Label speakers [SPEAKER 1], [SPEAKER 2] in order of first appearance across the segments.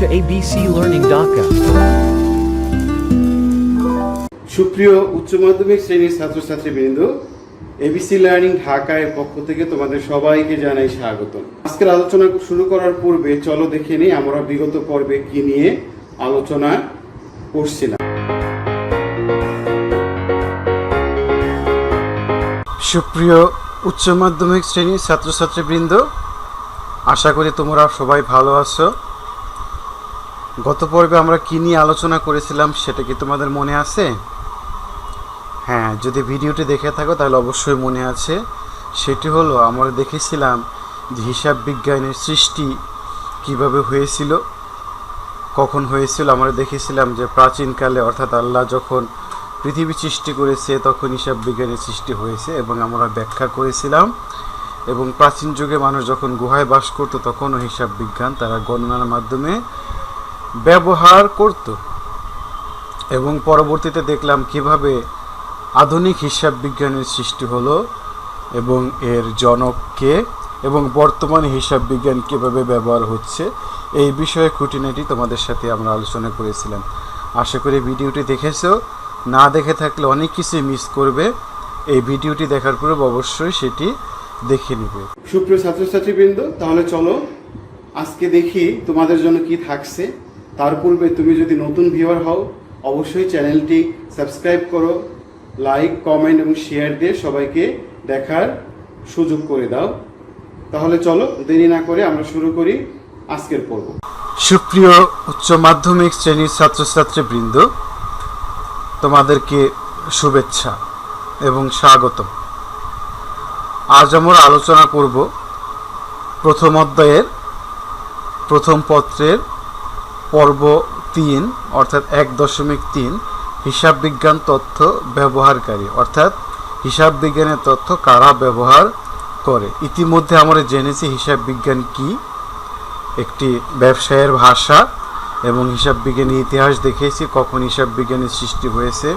[SPEAKER 1] ABC Learning Dhaka.
[SPEAKER 2] সুপ্রিয় উচ্চ মাধ্যমিক শ্রেণীর ছাত্রছাত্রীবৃন্দ, এবিসি লার্নিং ঢাকার পক্ষ থেকে তোমাদের সবাইকে জানাই স্বাগত। আজকের আলোচনা শুরু করার পূর্বে চলো দেখে নিই আমরা বিগত পর্বে কি নিয়ে আলোচনা করছিলাম। সুপ্রিয় উচ্চ মাধ্যমিক শ্রেণীর ছাত্রছাত্রীবৃন্দ, আশা করি তোমরা সবাই ভালো আছো। গত পর্বে আমরা কি নিয়ে আলোচনা করেছিলাম সেটা কি তোমাদের মনে আছে? হ্যাঁ, যদি ভিডিওটি দেখে থাকো তাহলে অবশ্যই মনে আছে। সেটি হলো আমরা দেখেছিলাম যে হিসাব বিজ্ঞানের সৃষ্টি কিভাবে হয়েছিল, কখন হয়েছিল। আমরা দেখেছিলাম যে প্রাচীনকালে অর্থাৎ আল্লাহ যখন পৃথিবী সৃষ্টি করেছে তখন হিসাব বিজ্ঞানের সৃষ্টি হয়েছে এবং আমরা ব্যাখ্যা করেছিলাম। এবং প্রাচীন যুগে মানুষ যখন গুহায় বাস করত তখনও হিসাব বিজ্ঞান তারা গণনার মাধ্যমে ব্যবহার করত। এবং পরবর্তীতে দেখলাম কিভাবে আধুনিক হিসাব বিজ্ঞানের সৃষ্টি হলো এবং এর জনককে এবং বর্তমানে হিসাব বিজ্ঞান কীভাবে ব্যবহার হচ্ছে এই বিষয়ে খুঁটিনাটি তোমাদের সাথে আমরা আলোচনা করেছিলাম। আশা করি ভিডিওটি দেখেছো। না দেখে থাকলে অনেক কিছুই মিস করবে। এই ভিডিওটি দেখার পরে অবশ্যই সেটি দেখে নেবে। সুপ্রিয় ছাত্রছাত্রীবৃন্দ, তাহলে চলো আজকে দেখি তোমাদের জন্য কি থাকছে। তার পূর্বে তুমি যদি নতুন ভিউয়ার হও অবশ্যই চ্যানেলটি সাবস্ক্রাইব করো, লাইক, কমেন্ট এবং শেয়ার দিয়ে সবাইকে দেখার সুযোগ করে দাও। তাহলে চলো দেরি না করে আমরা শুরু করি আজকের পর্ব। সুপ্রিয় উচ্চ মাধ্যমিক শ্রেণীর ছাত্রছাত্রীবৃন্দ, তোমাদেরকে শুভেচ্ছা এবং স্বাগত। আজ আমরা আলোচনা করব প্রথম অধ্যায়ের প্রথম পত্রের পর্ব ৩ অর্থাৎ ১.৩ হিসাব বিজ্ঞান তথ্য ব্যবহারকারী, অর্থাৎ হিসাব বিজ্ঞানের তথ্য কারা ব্যবহার করে। ইতিমধ্যে আমরা জেনেছি হিসাব বিজ্ঞান কি, একটি ব্যবসায়ের ভাষা, এবং হিসাব বিজ্ঞানের ইতিহাস দেখেছি কখন হিসাব বিজ্ঞানের সৃষ্টি হয়েছে।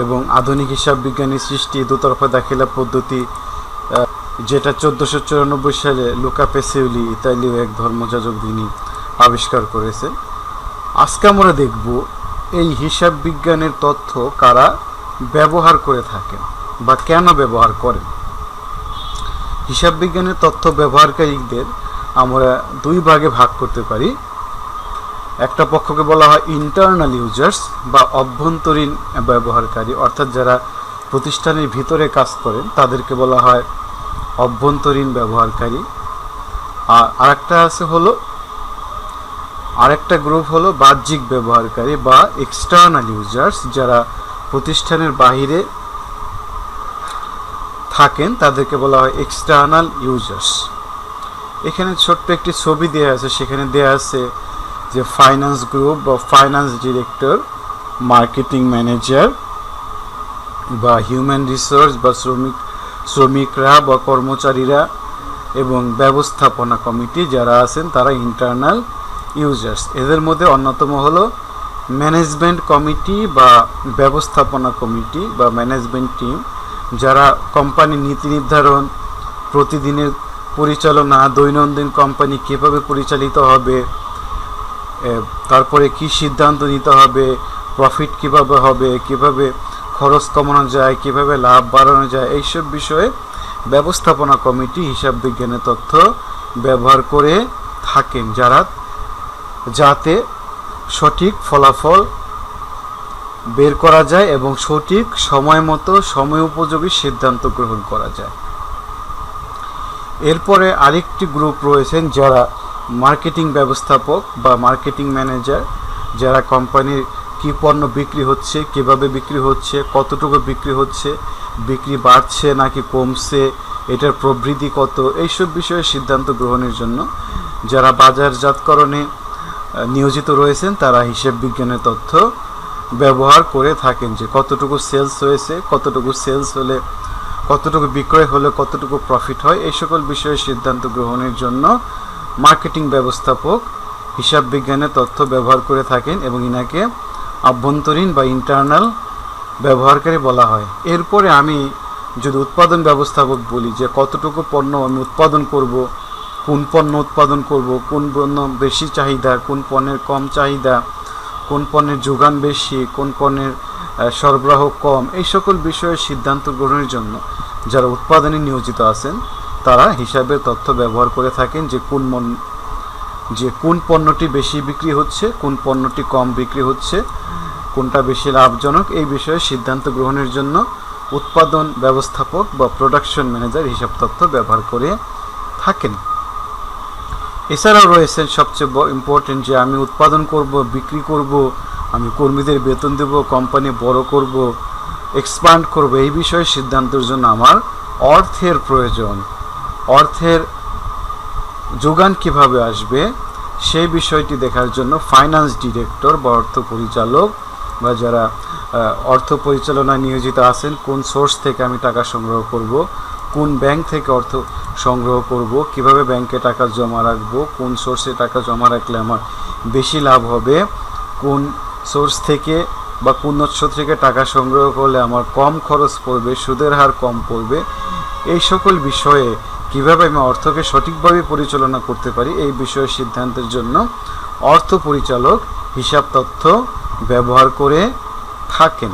[SPEAKER 2] এবং আধুনিক হিসাব বিজ্ঞানের সৃষ্টি দুতরফা দাখিলা পদ্ধতি, যেটা 1494 সালে লুকা পেসিওলি ইতালীয় এক ধর্মযাজক তিনি আবিষ্কার করেছেন। আজকে আমরা দেখব এই হিসাব বিজ্ঞানের তথ্য কারা ব্যবহার করে থাকেন বা কেন ব্যবহার করেন। হিসাব বিজ্ঞানের তথ্য ব্যবহারকারীদের আমরা দুই ভাগে ভাগ করতে পারি। একটা পক্ষকে বলা হয় ইন্টারনাল ইউজার্স বা অভ্যন্তরীণ ব্যবহারকারী, অর্থাৎ যারা প্রতিষ্ঠানের ভিতরে কাজ করেন তাদেরকে বলা হয় অভ্যন্তরীণ ব্যবহারকারী। আর আরেকটা গ্রুপ হলো বাহ্যিক ব্যবহারকারী বা এক্সটার্নাল ইউজার্স, যারা প্রতিষ্ঠানের বাহিরে থাকেন তাদেরকে বলা হয় এক্সটার্নাল ইউজার্স। এখানে ছোট্ট একটি ছবি দেওয়া আছে, সেখানে দেওয়া আছে যে ফাইন্যান্স গ্রুপ বা ফাইন্যান্স ডিরেক্টর, মার্কেটিং ম্যানেজার বা হিউম্যান রিসোর্স বা শ্রমিকরা বা কর্মচারীরা এবং ব্যবস্থাপনা কমিটি যারা আছেন তারা ইন্টারনাল ইউজার্স। এদের মধ্যে অন্যতম হলো ম্যানেজমেন্ট কমিটি বা ব্যবস্থাপনা কমিটি বা ম্যানেজমেন্ট টিম, যারা কোম্পানির নীতি নির্ধারণ, প্রতিদিনের পরিচালনা, দৈনন্দিন কোম্পানি কীভাবে পরিচালিত হবে, তারপরে কি সিদ্ধান্ত নিতে হবে, প্রফিট কিভাবে হবে, কিভাবে খরচ কমানো যায়, কিভাবে লাভ বাড়ানো যায়, এইসব বিষয়ে ব্যবস্থাপনা কমিটি হিসাব বিজ্ঞানের তথ্য ব্যবহার করে থাকেন, যাতে সঠিক ফলাফল বের করা যায় এবং সঠিক সময় মতো সময় উপযোগী সিদ্ধান্ত গ্রহণ করা যায়। এরপরে আরেকটি গ্রুপ রয়েছেন যারা মার্কেটিং ব্যবস্থাপক বা মার্কেটিং ম্যানেজার, যারা কোম্পানির কী পণ্য বিক্রি হচ্ছে, কিভাবে বিক্রি হচ্ছে, কতটুকু বিক্রি হচ্ছে, বিক্রি বাড়ছে নাকি কমছে, এটার প্রবৃদ্ধি কত, এইসব বিষয়ে সিদ্ধান্ত গ্রহণের জন্য যারা বাজারজাতকরণে নিয়োজিত রয়েছেন তারা হিসাব বিজ্ঞানের তথ্য ব্যবহার করে থাকেন, যে কতটুকু সেলস হয়েছে, কতটুকু সেলস হলে, কতটুকু বিক্রয় হলে কতটুকু প্রফিট হয়, এই সকল বিষয়ে সিদ্ধান্ত গ্রহণের জন্য মার্কেটিং ব্যবস্থাপক হিসাব বিজ্ঞানের তথ্য ব্যবহার করে থাকেন এবং ইনাকে আভ্যন্তরীণ বা ইন্টারনাল ব্যবহারকারী বলা হয়। এরপরে আমি যদি উৎপাদন ব্যবস্থাপক বলি, যে কতটুকু পণ্য আমি উৎপাদন করব, কোন পণ্য উৎপাদন করব, কোন পণ্য বেশি চাহিদা, কোন পণ্যের কম চাহিদা, কোন পণ্যের যোগান বেশি, কোন পণ্যের সরবরাহ কম, এই সকল বিষয়ে সিদ্ধান্ত গ্রহণের জন্য যারা উৎপাদনে নিয়োজিত আছেন তারা হিসাবের তথ্য ব্যবহার করে থাকেন যে কোন পণ্যটি বেশি বিক্রি হচ্ছে, কোন পণ্যটি কম বিক্রি হচ্ছে, কোনটা বেশি লাভজনক, এই বিষয়ে সিদ্ধান্ত গ্রহণের জন্য উৎপাদন ব্যবস্থাপক বা প্রোডাকশন ম্যানেজার হিসাব তথ্য ব্যবহার করে থাকেন। এছাড়াও রয়েছেন সবচেয়ে ইম্পর্টেন্ট, যে আমি উৎপাদন করব, বিক্রি করব, আমি কর্মীদের বেতন দেব, কোম্পানি বড় করব, এক্সপান্ড করব, এই বিষয়ে সিদ্ধান্তের জন্য আমার অর্থের প্রয়োজন। অর্থের যোগান কিভাবে আসবে সেই বিষয়টি দেখার জন্য ফাইন্যান্স ডিরেক্টর বা অর্থ পরিচালক বা যারা অর্থ পরিচালনায় নিয়োজিত আছেন, কোন সোর্স থেকে আমি টাকা সংগ্রহ করব, কোন ব্যাংক থেকে অর্থ সংগ্রহ করব, কিভাবে ব্যাংকে টাকা জমা রাখবো, কোন সোর্সে টাকা জমা রাখলে আমার বেশি লাভ হবে, কোন সোর্স থেকে বা কোন উৎস থেকে টাকা সংগ্রহ করলে আমার কম খরচ পড়বে, সুদের হার কম পড়বে, এই সকল বিষয়ে কিভাবে আমি অর্থকে সঠিকভাবে পরিচালনা করতে পারি এই বিষয়ে সিদ্ধান্তের জন্য অর্থ পরিচালক হিসাব তথ্য ব্যবহার করে থাকেন।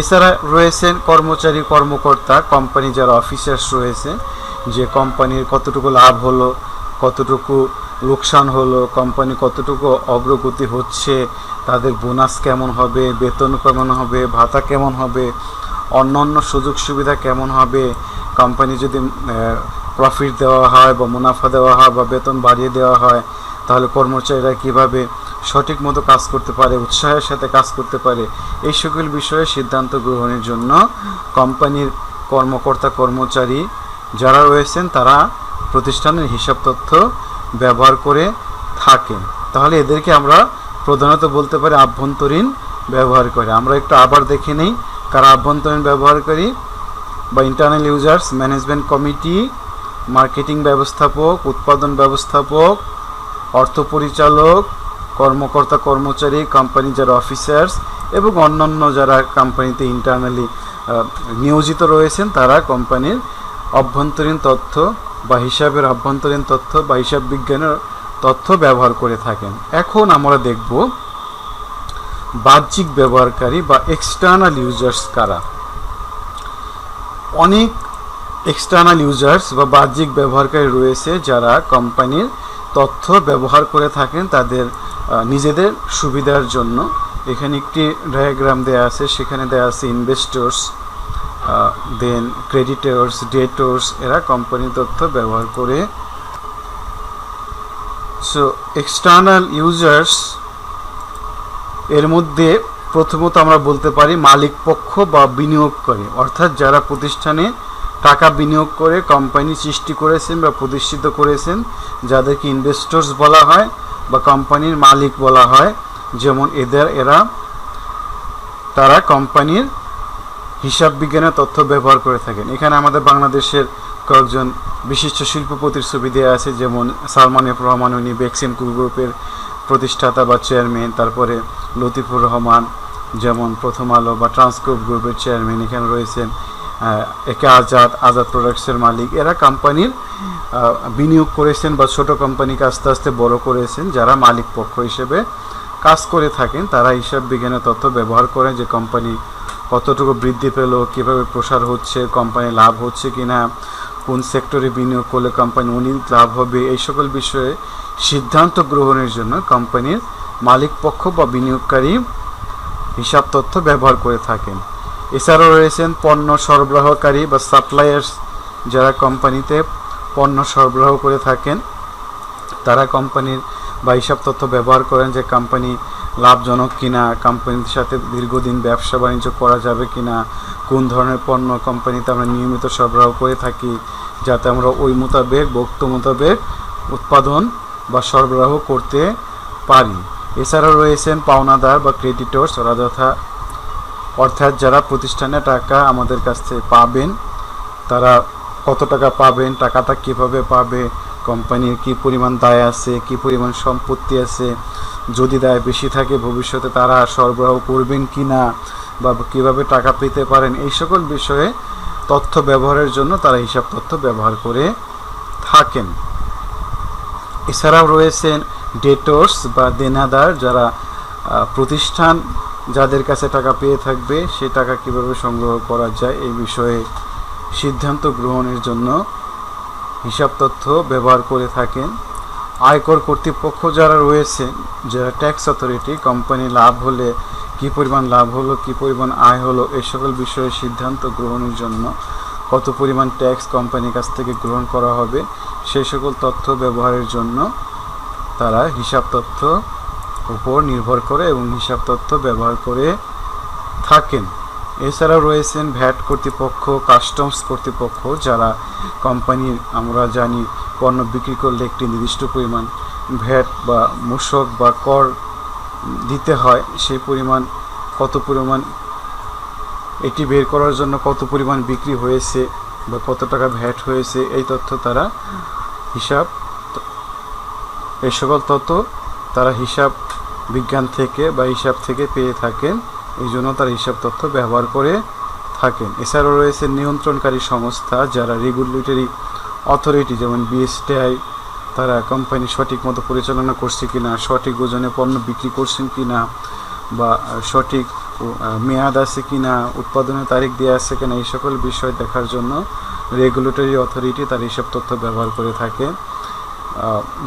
[SPEAKER 2] এছাড়া রয়েছেন কর্মচারী কর্মকর্তা, কোম্পানি যারা অফিসার্স রয়েছে, যে কোম্পানির কতটুকু লাভ হলো, কতটুকু লোকসান হলো, কোম্পানি কতটুকু অগ্রগতি হচ্ছে, তাদের বোনাস কেমন হবে, বেতন কেমন হবে, ভাতা কেমন হবে, অন্যান্য সুযোগ সুবিধা কেমন হবে, কোম্পানি যদি প্রফিট দেওয়া হয় বা মুনাফা দেওয়া হয় বা বেতন বাড়িয়ে দেওয়া হয় তাহলে কর্মচারীরা কীভাবে সঠিক মতো কাজ করতে পারে, উৎসাহের সাথে কাজ করতে পারে, এই সকল বিষয়ে সিদ্ধান্ত গ্রহণের জন্য কোম্পানির কর্মকর্তা কর্মচারী যারা রয়েছেন তারা প্রতিষ্ঠানের হিসাব তথ্য ব্যবহার করে থাকেন। তাহলে এদেরকে আমরা প্রধানত বলতে পারি আভ্যন্তরীণ ব্যবহারকারী। আমরা একটু আবার দেখে নেই কারা আভ্যন্তরীণ ব্যবহারকারী বা internal users: management committee, marketing ব্যবস্থাপক, উৎপাদন ব্যবস্থাপক, অর্থ পরিচালক, কর্মকর্তা কর্মচারী, কোম্পানি যারা অফিসার্স এবং অন্যান্য যারা কোম্পানিতে ইন্টারনালি নিয়োজিত রয়েছেন তারা কোম্পানির অভ্যন্তরীণ তথ্য বা হিসাবের অভ্যন্তরীণ তথ্য বা হিসাব বিজ্ঞানের তথ্য ব্যবহার করে থাকেন। এখন আমরা দেখব বাহ্যিক ব্যবহারকারী বা এক্সটার্নাল ইউজার্স কারা। অনেক এক্সটার্নাল ইউজার্স বা বাহ্যিক ব্যবহারকারী রয়েছে যারা কোম্পানির তথ্য ব্যবহার করে থাকেন তাদের নিজেদের সুবিধার জন্য। এখানে একটি ডায়াগ্রাম দেয়া আছে, সেখানে দেয়া আছে ইনভেস্টর্স, দেন ক্রেডিটর্স, ডেটর্স, এরা কোম্পানির তথ্য ব্যবহার করে। সো এক্সটার্নাল ইউজার্স এর মধ্যে প্রথমত আমরা বলতে পারি মালিক পক্ষ বা বিনিয়োগকারী, অর্থাৎ যারা প্রতিষ্ঠানে টাকা বিনিয়োগ করে কোম্পানি সৃষ্টি করেছেন বা প্রতিষ্ঠিত করেছেন, যাদেরকে ইনভেস্টর্স বলা হয় বা কোম্পানির মালিক বলা হয়। যেমন তারা কোম্পানির হিসাব বিজ্ঞানের তথ্য ব্যবহার করে থাকেন। এখানে আমাদের বাংলাদেশের কয়েকজন বিশিষ্ট শিল্পপতির ছবি দেওয়া আছে, যেমন সালমান এফ রহমান, উনি বেক্সিমকো গ্রুপের প্রতিষ্ঠাতা বা চেয়ারম্যান। তারপরে লতিফুর রহমান, যেমন প্রথম আলো বা ট্রান্সকোপ গ্রুপের চেয়ারম্যান। এখানে রয়েছেন একে আজাদ প্রোডাক্টসের মালিক। এরা কোম্পানির বিনিয়োগ করেছেন বা ছোট কোম্পানিকে আস্তে আস্তে বড় করেছেন। যারা মালিক পক্ষ হিসেবে কাজ করে থাকেন তারা হিসাব বিজ্ঞানের তথ্য ব্যবহার করেন, যে কোম্পানি কতটুকু বৃদ্ধি পেল, কীভাবে প্রসার হচ্ছে, কোম্পানি লাভ হচ্ছে কিনা, কোন সেক্টরে বিনিয়োগ করলে কোম্পানি অনেক লাভ হবে, এই সকল বিষয়ে সিদ্ধান্ত গ্রহণের জন্য কোম্পানির মালিক পক্ষ বা বিনিয়োগকারী হিসাব তথ্য ব্যবহার করে থাকেন। এছাড়াও রয়েছেন পণ্য সরবরাহকারী বা সাপ্লায়ার্স, যারা কোম্পানিতে পণ্য সরবরাহ করে থাকেন। তারা কোম্পানির বা হিসাব তথ্য ব্যবহার করেন যে কোম্পানি লাভজনক কিনা, কোম্পানির সাথে দীর্ঘদিন ব্যবসা বাণিজ্য করা যাবে কিনা, কোন ধরনের পণ্য কোম্পানিতে আমরা নিয়মিত সরবরাহ করে থাকি, যাতে আমরা ওই মোতাবেক বক্তব্য মোতাবেক উৎপাদন বা সরবরাহ করতে পারি। এছাড়াও রয়েছেন পাওনাদার বা ক্রেডিটর্স, অর্থাৎ যারা প্রতিষ্ঠানে টাকা আমাদের কাছ থেকে পাবেন, তারা কত টাকা পাবেন, টাকাটা কীভাবে পাবে, কোম্পানির কী পরিমাণ দায় আছে, কী পরিমাণ সম্পত্তি আছে, যদি দায় বেশি থাকে ভবিষ্যতে তারা সরবরাহ করবেন কি না বা কীভাবে টাকা পেতে পারেন, এই সকল বিষয়ে তথ্য ব্যবহারের জন্য তারা হিসাব তথ্য ব্যবহার করে থাকে। থাকেন। এছাড়াও রয়েছেন ডেটর্স বা দেনাদার, যারা প্রতিষ্ঠান যাদের কাছে টাকা পেয়ে থাকবে সে টাকা কিভাবে সংগ্রহ করা যায় এই বিষয়ে সিদ্ধান্ত গ্রহণের জন্য হিসাব তথ্য ব্যবহার করে থাকেন। আয়কর কর্তৃপক্ষ যারা রয়েছে, যারা ট্যাক্স অথরিটি, কোম্পানি লাভ হলে কী পরিমাণ লাভ হলো, কী পরিমাণ আয় হলো, এই সকল বিষয়ে সিদ্ধান্ত গ্রহণের জন্য কত পরিমাণ ট্যাক্স কোম্পানির কাছ থেকে গ্রহণ করা হবে সেই সকল তথ্য ব্যবহারের জন্য তারা হিসাব তথ্য উপর নির্ভর করে এবং হিসাব তথ্য ব্যবহার করে থাকেন। এছাড়াও রয়েছেন ভ্যাট কর্তৃপক্ষ, কাস্টমস কর্তৃপক্ষ, যারা কোম্পানির, আমরা জানি পণ্য বিক্রি করলে একটি নির্দিষ্ট পরিমাণ ভ্যাট বা মূসক বা কর দিতে হয়, সেই পরিমাণ কত পরিমাণ এটি বের করার জন্য কত পরিমাণ বিক্রি হয়েছে বা কত টাকা ভ্যাট হয়েছে এই তথ্য তারা এই সকল তথ্য তারা হিসাব বিজ্ঞান থেকে বা হিসাব থেকে পেয়ে থাকেন, এই জন্য তারা হিসাব তথ্য ব্যবহার করে থাকেন। এছাড়াও রয়েছে নিয়ন্ত্রণকারী সংস্থা, যারা রেগুলেটরি অথরিটি, যেমন বিএসটিআই, তারা কোম্পানি সঠিক মতো পরিচালনা করছে কিনা, সঠিক ওজনে পণ্য বিক্রি করছেন কিনা, বা সঠিক মেয়াদ আছে কিনা, উৎপাদনের তারিখ দেওয়া আছে কিনা, এই সকল বিষয় দেখার জন্য রেগুলেটরি অথরিটি তার হিসাব তথ্য ব্যবহার করে থাকে।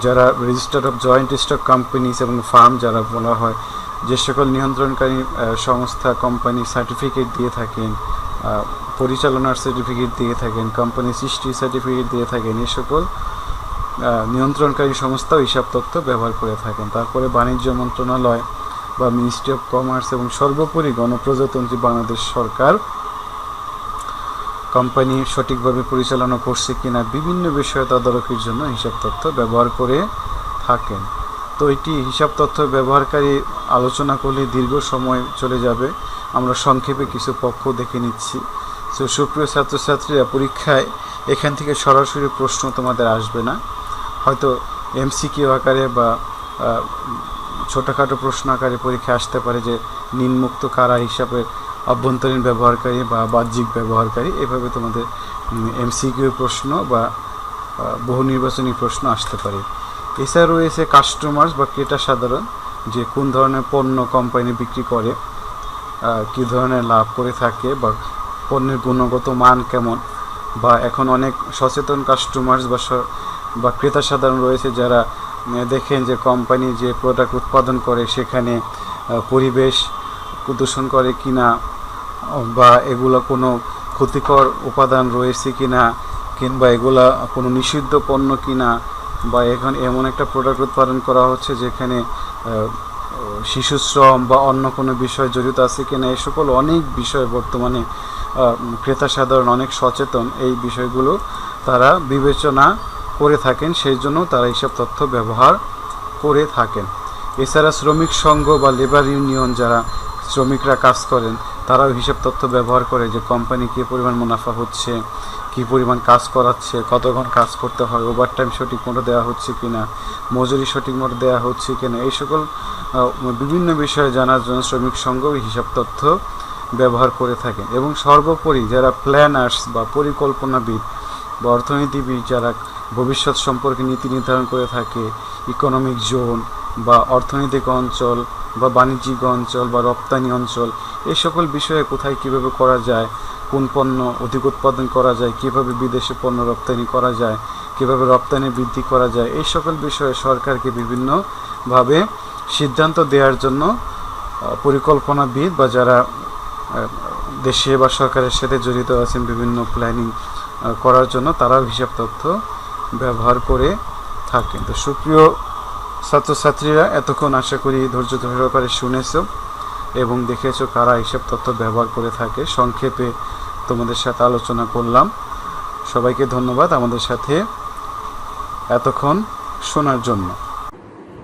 [SPEAKER 2] যারা register of joint stock companies এবং ফার্ম যারা বলা হয়, যে সকল নিয়ন্ত্রণকারী সংস্থা কোম্পানি সার্টিফিকেট দিয়ে থাকেন, পরিচালনার সার্টিফিকেট দিয়ে থাকেন, কোম্পানি সৃষ্টি সার্টিফিকেট দিয়ে থাকেন, এই সকল নিয়ন্ত্রণকারী সংস্থাও হিসাব তথ্য ব্যবহার করে থাকেন। তারপরে বাণিজ্য মন্ত্রণালয় বা মিনিস্ট্রি অফ কমার্স এবং সর্বোপরি গণপ্রজাতন্ত্রী বাংলাদেশ সরকার কোম্পানি সঠিকভাবে পরিচালনা করছে কিনা বিভিন্ন বিষয়ে তদারকির জন্য হিসাব তথ্য ব্যবহার করে থাকেন। তো এটি হিসাব তথ্য ব্যবহারকারী আলোচনা করলে দীর্ঘ সময় চলে যাবে, আমরা সংক্ষেপে কিছু পক্ষ দেখে নিচ্ছি। তো সুপ্রিয় ছাত্রছাত্রীরা, পরীক্ষায় এখান থেকে সরাসরি প্রশ্ন তোমাদের আসবে না, হয়তো এমসিকিউ আকারে বা ছোটোখাটো প্রশ্ন আকারে পরীক্ষা আসতে পারে যে নিম্নোক্ত কারা হিসাবের অভ্যন্তরীণ ব্যবহারকারী বা বাহ্যিক ব্যবহারকারী, এভাবে তোমাদের এমসিকিউ প্রশ্ন বা বহু নির্বাচনী প্রশ্ন আসতে পারে। এছাড়া রয়েছে কাস্টমার্স বা ক্রেতা সাধারণ, যে কোন ধরনের পণ্য কোম্পানি বিক্রি করে, কী ধরনের লাভ করে থাকে, বা পণ্যের গুণগত মান কেমন, বা এখন অনেক সচেতন কাস্টমার্স বা ক্রেতা সাধারণ রয়েছে যারা দেখেন যে কোম্পানি যে প্রোডাক্ট উৎপাদন করে সেখানে পরিবেশ দূষণ করে কিনা, বা এগুলো কোনো ক্ষতিকর উপাদান রয়েছে কিনা, কিংবা এগুলা কোনো নিষিদ্ধ পণ্য কিনা, বা এখন এমন একটা প্রোডাক্ট উৎপাদন করা হচ্ছে যেখানে শিশু শ্রম বা অন্য কোনো বিষয় জড়িত আছে কিনা, এই সকল অনেক বিষয় বর্তমানে ক্রেতা সাধারণ অনেক সচেতন, এই বিষয়গুলো তারা বিবেচনা করে থাকেন, সেই জন্য তারা এইসব তথ্য ব্যবহার করে থাকেন। এছাড়া শ্রমিক সংঘ বা লেবার ইউনিয়ন, যারা শ্রমিকরা কাজ করেন, তারাও হিসাব তথ্য ব্যবহার করে যে কোম্পানি কী পরিমাণ মুনাফা হচ্ছে, কী পরিমাণ কাজ করাচ্ছে, কতক্ষণ কাজ করতে হয়, ওভারটাইম সঠিক মতো দেওয়া হচ্ছে কিনা, মজুরি সঠিক মতো দেওয়া হচ্ছে কিনা, এই সকল বিভিন্ন বিষয়ে জানার জন্য শ্রমিক সংঘ হিসাব তথ্য ব্যবহার করে থাকেন। এবং সর্বোপরি যারা প্ল্যানার্স বা পরিকল্পনাবিদ বা অর্থনীতিবিদ, যারা ভবিষ্যৎ সম্পর্কে নীতি নির্ধারণ করে থাকে, ইকোনমিক জোন বা অর্থনৈতিক অঞ্চল বা বাণিজ্যিক অঞ্চল বা রপ্তানি অঞ্চল, এই সকল বিষয়ে কোথায় কীভাবে করা যায়, কোন পণ্য অধিক উৎপাদন করা যায়, কীভাবে বিদেশে পণ্য রপ্তানি করা যায়, কীভাবে রপ্তানি বৃদ্ধি করা যায়, এই সকল বিষয়ে সরকারকে বিভিন্নভাবে সিদ্ধান্ত দেওয়ার জন্য পরিকল্পনাবিদ বা যারা দেশে বা সরকারের সাথে জড়িত আছেন বিভিন্ন প্ল্যানিং করার জন্য, তারাও হিসাব তথ্য ব্যবহার করে থাকেন। তো সুপ্রিয় ছাত্রছাত্রীরা, এতক্ষণ আশা করি ধৈর্য সহকারে শুনেছো এবং দেখেছো কারা হিসাব তথ্য ব্যবহার করে থাকে। সংক্ষেপে তোমাদের সাথে আলোচনা করলাম। সবাইকে ধন্যবাদ আমাদের সাথে এতক্ষণ শোনার জন্য।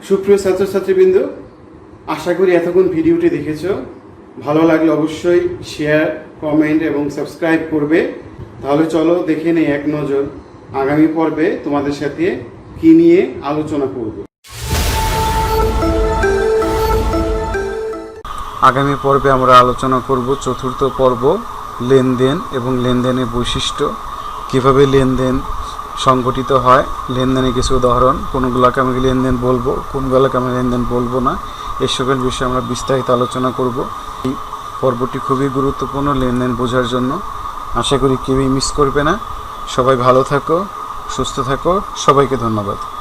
[SPEAKER 2] সুপ্রিয় ছাত্রছাত্রীবৃন্দ, আশা করি এতক্ষণ ভিডিওটি দেখেছো। ভালো লাগলে অবশ্যই শেয়ার, কমেন্ট এবং সাবস্ক্রাইব করবে। তাহলে চলো দেখে নেই এক নজর আগামী পর্বে তোমাদের সাথে কি নিয়ে আলোচনা করব। আগামী পর্বে আমরা আলোচনা করব চতুর্থ পর্ব, লেনদেন এবং লেনদেনের বৈশিষ্ট্য, কিভাবে লেনদেন সংগঠিত হয়। লেনদেনের কিছু উদাহরণ, কোনগুলোকে আমি লেনদেন বলবো, কোনগুলোকে আমি লেনদেন বলবো না, এই সকল বিষয়ে আমরা বিস্তারিত আলোচনা করব। এই পর্বটি খুবই গুরুত্বপূর্ণ লেনদেন বোঝার জন্য। আশা করি কেউই মিস করবে না। সবাই ভালো থাকো, সুস্থ থাকো। সবাইকে ধন্যবাদ।